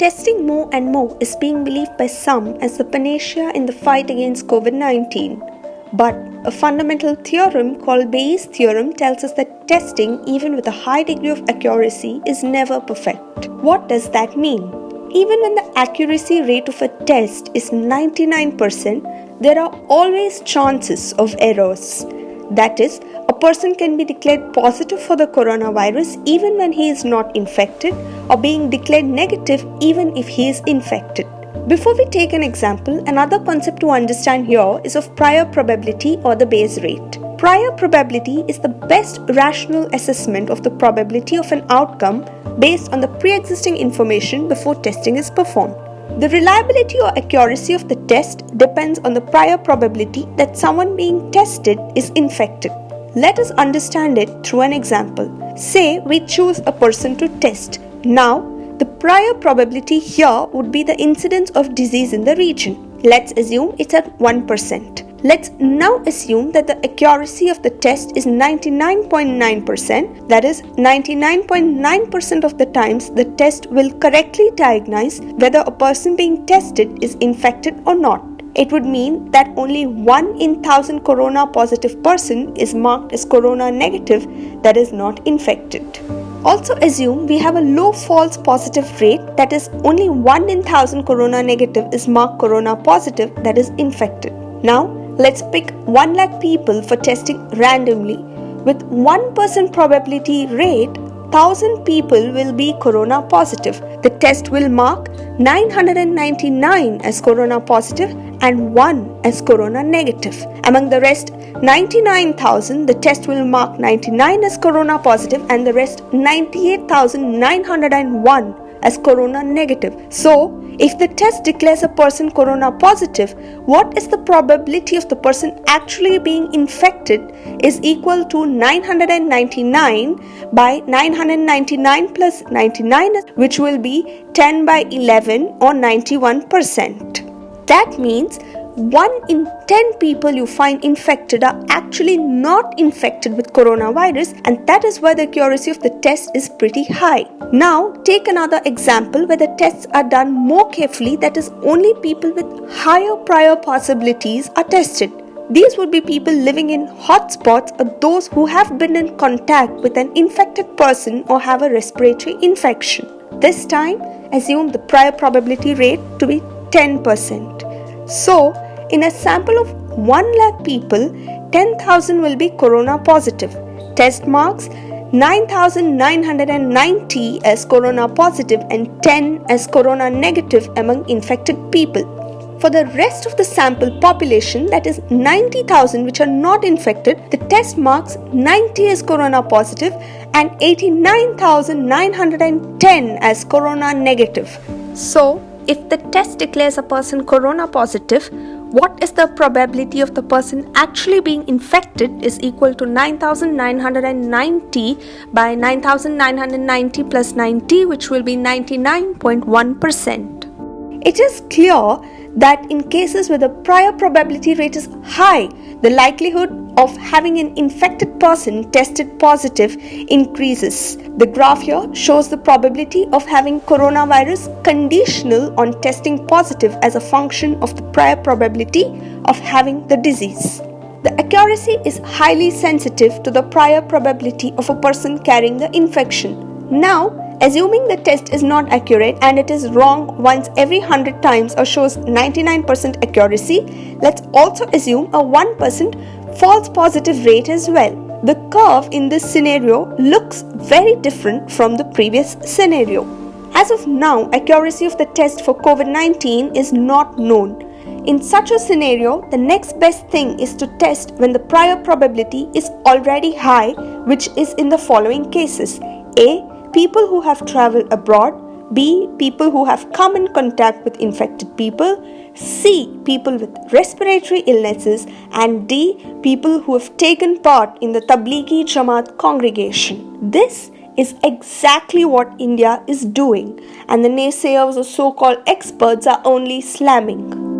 testing more and more is being believed by some as the panacea in the fight against COVID-19. But a fundamental theorem called Bayes' theorem tells us that testing, even with a high degree of accuracy, is never perfect. What does that mean? Even when the accuracy rate of a test is 99%, there are always chances of errors. That is, a person can be declared positive for the coronavirus even when he is not infected, or being declared negative even if he is infected. Before we take an example, another concept to understand here is of prior probability or the Bayes rate. Prior probability is the best rational assessment of the probability of an outcome based on the pre-existing information before testing is performed. The reliability or accuracy of the test depends on the prior probability that someone being tested is infected. Let us understand it through an example. Say we choose a person to test. Now, the prior probability here would be the incidence of disease in the region. Let's assume it's at 1%. Let's now assume that the accuracy of the test is 99.9%. That is, 99.9% of the times the test will correctly diagnose whether a person being tested is infected or not. It would mean that only 1 in 1,000 corona positive person is marked as corona negative, that is not infected. Also assume we have a low false positive rate, that is only 1 in 1,000 corona negative is marked corona positive, that is infected. Now let's pick 1 lakh people for testing randomly. With 1% probability rate, 1,000 people will be corona positive. The test will mark 999 as corona positive and 1 as corona negative. Among the rest 99,000, the test will mark 99 as corona positive and the rest 98,901 as corona negative. So, if the test declares a person corona positive, what is the probability of the person actually being infected is equal to 999 by 999 plus 99, which will be 10 by 11 or 91%. That means 1 in 10 people you find infected are actually not infected with coronavirus, and that is why the accuracy of the test is pretty high. Now take another example where the tests are done more carefully, that is only people with higher prior possibilities are tested. These would be people living in hotspots or those who have been in contact with an infected person or have a respiratory infection. This time assume the prior probability rate to be 10%. So, in a sample of 1 lakh people, 10,000 will be corona positive. Test marks 9,990 as corona positive and 10 as corona negative among infected people. For the rest of the sample population, that is 90,000 which are not infected, the test marks 90 as corona positive and 89,910 as corona negative. So, if the test declares a person corona positive, what is the probability of the person actually being infected is equal to 9,990 by 9,990 plus 90, which will be 99.1%. It is clear that in cases where the prior probability rate is high, the likelihood of having an infected person tested positive increases. The graph here shows the probability of having coronavirus conditional on testing positive as a function of the prior probability of having the disease. The accuracy is highly sensitive to the prior probability of a person carrying the infection. Now, assuming the test is not accurate and it is wrong once every 100 times or shows 99% accuracy, let's also assume a 1% false positive rate as well. The curve in this scenario looks very different from the previous scenario. As of now, accuracy of the test for COVID-19 is not known. In such a scenario, the next best thing is to test when the prior probability is already high, which is in the following cases. A. People who have traveled abroad. B. People who have come in contact with infected people. C. People with respiratory illnesses. And D. People who have taken part in the Tablighi Jamaat congregation. This is exactly what India is doing, and the naysayers or so-called experts are only slamming.